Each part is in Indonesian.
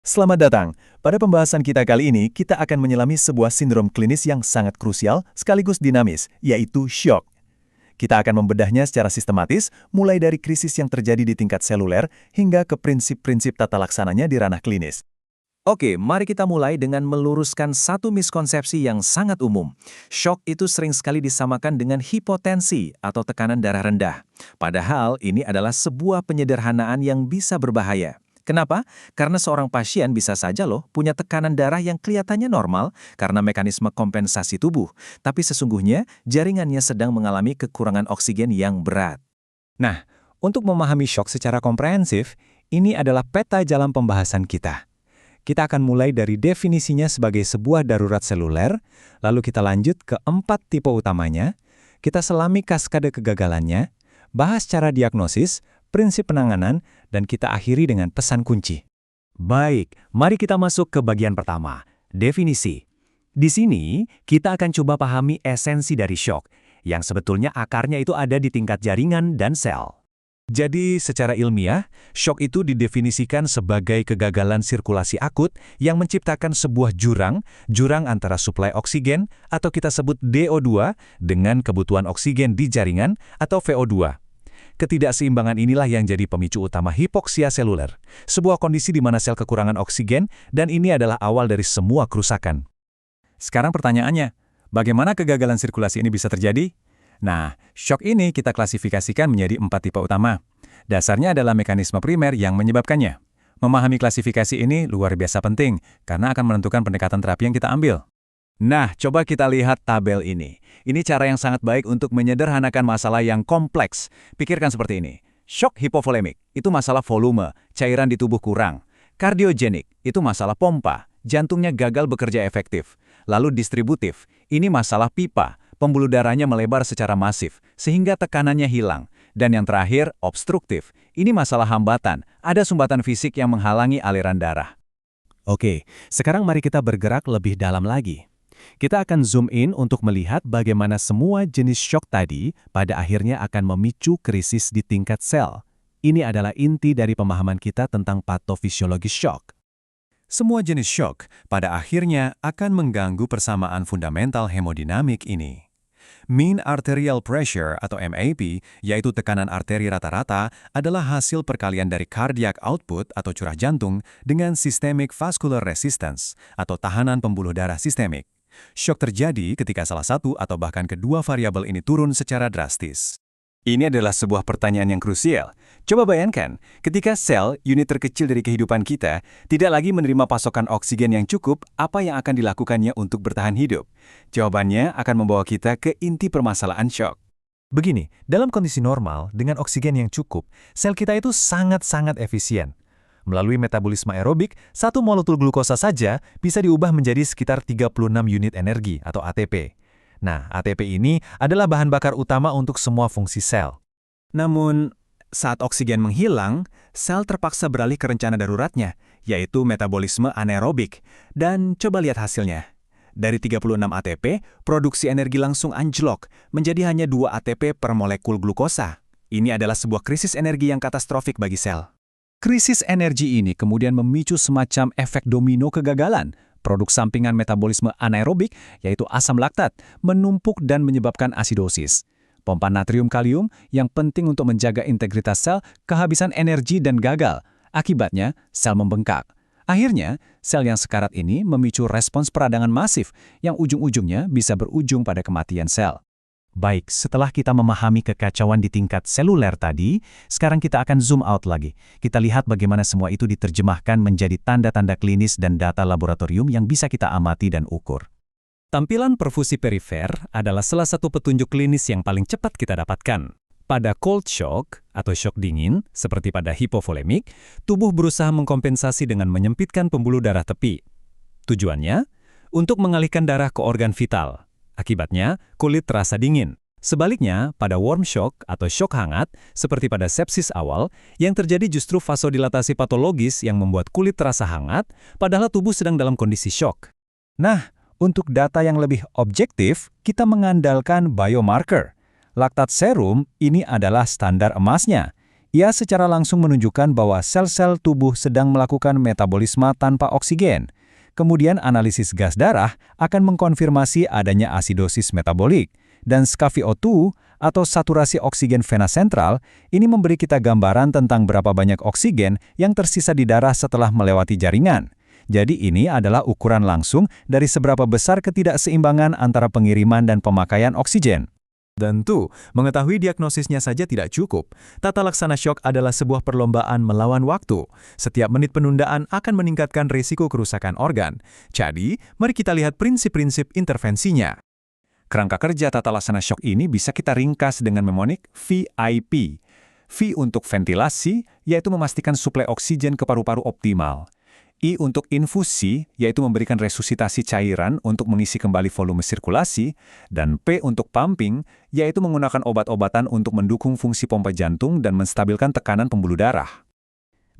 Selamat datang. Pada pembahasan kita kali ini, kita akan menyelami sebuah sindrom klinis yang sangat krusial sekaligus dinamis, yaitu shock. Kita akan membedahnya secara sistematis, mulai dari krisis yang terjadi di tingkat seluler hingga ke prinsip-prinsip tata laksananya di ranah klinis. Oke, mari kita mulai dengan meluruskan satu miskonsepsi yang sangat umum. Shock itu sering sekali disamakan dengan hipotensi atau tekanan darah rendah. Padahal ini adalah sebuah penyederhanaan yang bisa berbahaya. Kenapa? Karena seorang pasien bisa saja punya tekanan darah yang kelihatannya normal karena mekanisme kompensasi tubuh, tapi sesungguhnya jaringannya sedang mengalami kekurangan oksigen yang berat. Nah, untuk memahami shock secara komprehensif, ini adalah peta jalan pembahasan kita. Kita akan mulai dari definisinya sebagai sebuah darurat seluler, lalu kita lanjut ke 4 tipe utamanya, kita selami kaskade kegagalannya, bahas cara diagnosis, prinsip penanganan, dan kita akhiri dengan pesan kunci. Baik, mari kita masuk ke bagian pertama, definisi. Di sini, kita akan coba pahami esensi dari shock, yang sebetulnya akarnya itu ada di tingkat jaringan dan sel. Jadi, secara ilmiah, shock itu didefinisikan sebagai kegagalan sirkulasi akut yang menciptakan sebuah jurang antara suplai oksigen atau kita sebut DO2 dengan kebutuhan oksigen di jaringan atau VO2. Ketidakseimbangan inilah yang jadi pemicu utama hipoksia seluler, sebuah kondisi di mana sel kekurangan oksigen dan ini adalah awal dari semua kerusakan. Sekarang pertanyaannya, bagaimana kegagalan sirkulasi ini bisa terjadi? Nah, shock ini kita klasifikasikan menjadi 4 tipe utama. Dasarnya adalah mekanisme primer yang menyebabkannya. Memahami klasifikasi ini luar biasa penting, karena akan menentukan pendekatan terapi yang kita ambil. Nah, coba kita lihat tabel ini. Ini cara yang sangat baik untuk menyederhanakan masalah yang kompleks. Pikirkan seperti ini. Shock hipovolemik, itu masalah volume, cairan di tubuh kurang. Kardiogenik, itu masalah pompa, jantungnya gagal bekerja efektif. Lalu distributif, ini masalah pipa, pembuluh darahnya melebar secara masif, sehingga tekanannya hilang. Dan yang terakhir, obstruktif, ini masalah hambatan, ada sumbatan fisik yang menghalangi aliran darah. Oke, sekarang mari kita bergerak lebih dalam lagi. Kita akan zoom in untuk melihat bagaimana semua jenis shock tadi pada akhirnya akan memicu krisis di tingkat sel. Ini adalah inti dari pemahaman kita tentang patofisiologi shock. Semua jenis shock pada akhirnya akan mengganggu persamaan fundamental hemodinamik ini. Mean arterial pressure atau MAP, yaitu tekanan arteri rata-rata, adalah hasil perkalian dari cardiac output atau curah jantung dengan systemic vascular resistance atau tahanan pembuluh darah sistemik. Shock terjadi ketika salah satu atau bahkan kedua variabel ini turun secara drastis. Ini adalah sebuah pertanyaan yang krusial. Coba bayangkan, ketika sel, unit terkecil dari kehidupan kita, tidak lagi menerima pasokan oksigen yang cukup, apa yang akan dilakukannya untuk bertahan hidup? Jawabannya akan membawa kita ke inti permasalahan shock. Begini, dalam kondisi normal, dengan oksigen yang cukup, sel kita itu sangat-sangat efisien. Melalui metabolisme aerobik, 1 molekul glukosa saja bisa diubah menjadi sekitar 36 unit energi atau ATP. Nah, ATP ini adalah bahan bakar utama untuk semua fungsi sel. Namun, saat oksigen menghilang, sel terpaksa beralih ke rencana daruratnya, yaitu metabolisme anaerobik. Dan coba lihat hasilnya. Dari 36 ATP, produksi energi langsung anjlok menjadi hanya 2 ATP per molekul glukosa. Ini adalah sebuah krisis energi yang katastrofik bagi sel. Krisis energi ini kemudian memicu semacam efek domino kegagalan. Produk sampingan metabolisme anaerobik, yaitu asam laktat, menumpuk dan menyebabkan asidosis. Pompa natrium-kalium yang penting untuk menjaga integritas sel kehabisan energi dan gagal. Akibatnya, sel membengkak. Akhirnya, sel yang sekarat ini memicu respons peradangan masif yang ujung-ujungnya bisa berujung pada kematian sel. Baik, setelah kita memahami kekacauan di tingkat seluler tadi, sekarang kita akan zoom out lagi. Kita lihat bagaimana semua itu diterjemahkan menjadi tanda-tanda klinis dan data laboratorium yang bisa kita amati dan ukur. Tampilan perfusi perifer adalah salah satu petunjuk klinis yang paling cepat kita dapatkan. Pada cold shock atau shock dingin, seperti pada hipovolemik, tubuh berusaha mengkompensasi dengan menyempitkan pembuluh darah tepi. Tujuannya? Untuk mengalihkan darah ke organ vital. Akibatnya, kulit terasa dingin. Sebaliknya, pada warm shock atau shock hangat, seperti pada sepsis awal, yang terjadi justru vasodilatasi patologis yang membuat kulit terasa hangat, padahal tubuh sedang dalam kondisi shock. Nah, untuk data yang lebih objektif, kita mengandalkan biomarker. Laktat serum ini adalah standar emasnya. Ia secara langsung menunjukkan bahwa sel-sel tubuh sedang melakukan metabolisme tanpa oksigen. Kemudian analisis gas darah akan mengkonfirmasi adanya asidosis metabolik. Dan SCFO2 atau saturasi oksigen vena sentral ini memberi kita gambaran tentang berapa banyak oksigen yang tersisa di darah setelah melewati jaringan. Jadi ini adalah ukuran langsung dari seberapa besar ketidakseimbangan antara pengiriman dan pemakaian oksigen. Tentu, mengetahui diagnosisnya saja tidak cukup. Tata laksana syok adalah sebuah perlombaan melawan waktu. Setiap menit penundaan akan meningkatkan risiko kerusakan organ. Jadi, mari kita lihat prinsip-prinsip intervensinya. Kerangka kerja tata laksana syok ini bisa kita ringkas dengan mnemonik VIP. V untuk ventilasi, yaitu memastikan suplai oksigen ke paru-paru optimal. I untuk infusi, yaitu memberikan resusitasi cairan untuk mengisi kembali volume sirkulasi. Dan P untuk pumping, yaitu menggunakan obat-obatan untuk mendukung fungsi pompa jantung dan menstabilkan tekanan pembuluh darah.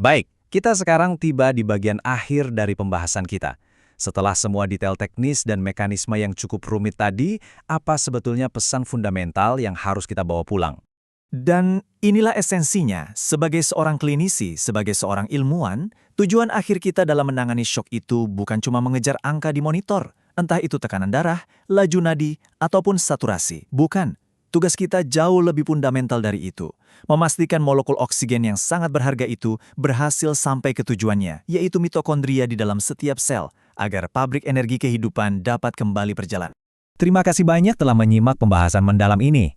Baik, kita sekarang tiba di bagian akhir dari pembahasan kita. Setelah semua detail teknis dan mekanisme yang cukup rumit tadi, apa sebetulnya pesan fundamental yang harus kita bawa pulang? Dan inilah esensinya, sebagai seorang klinisi, sebagai seorang ilmuwan, tujuan akhir kita dalam menangani syok itu bukan cuma mengejar angka di monitor, entah itu tekanan darah, laju nadi, ataupun saturasi. Bukan. Tugas kita jauh lebih fundamental dari itu. Memastikan molekul oksigen yang sangat berharga itu berhasil sampai ke tujuannya, yaitu mitokondria di dalam setiap sel, agar pabrik energi kehidupan dapat kembali berjalan. Terima kasih banyak telah menyimak pembahasan mendalam ini.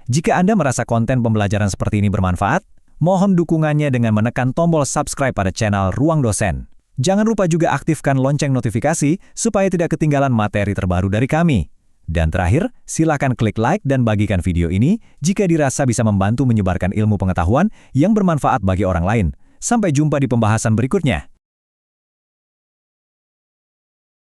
Jika Anda merasa konten pembelajaran seperti ini bermanfaat, mohon dukungannya dengan menekan tombol subscribe pada channel Ruang Dosen. Jangan lupa juga aktifkan lonceng notifikasi supaya tidak ketinggalan materi terbaru dari kami. Dan terakhir, silakan klik like dan bagikan video ini jika dirasa bisa membantu menyebarkan ilmu pengetahuan yang bermanfaat bagi orang lain. Sampai jumpa di pembahasan berikutnya.